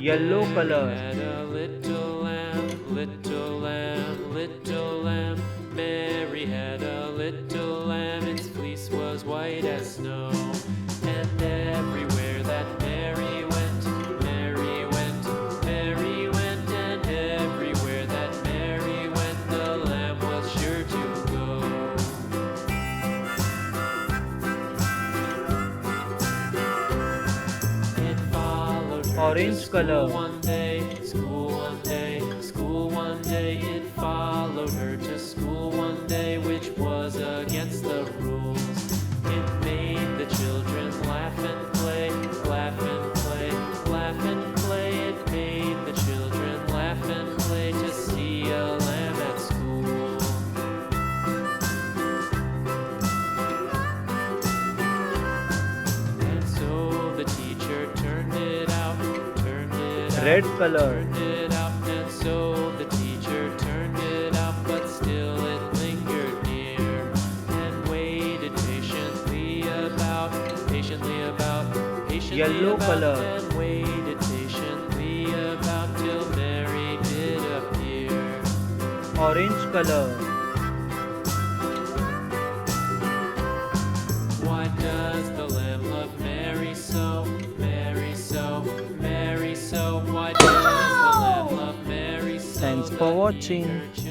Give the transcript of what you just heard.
yellow Mary color, had a little lamb, little lamb, little lamb. Mary had a little lamb, its fleece was white as snow. And everywhere that Mary went, Mary went, Mary went, and everywhere that Mary went, the lamb was sure to go. It followed her orange to school color, one day, school one day, school one day. It followed her to school one day, which was against the rules. It made the children laugh and play, laugh and play, laugh and play. It made the children laugh and play to see a lamb at school. And so the teacher turned it out, turned it out, red color, turned it out. And so the teacher turned it out, but still it lingered near and waited patiently about, patiently about, patiently Yellow about, color, and waited patiently about till Mary did appear. orange color, Why does the lamb love Mary so, Mary so, Mary so? Why does the lamb love Mary so? thanks for The watching. eager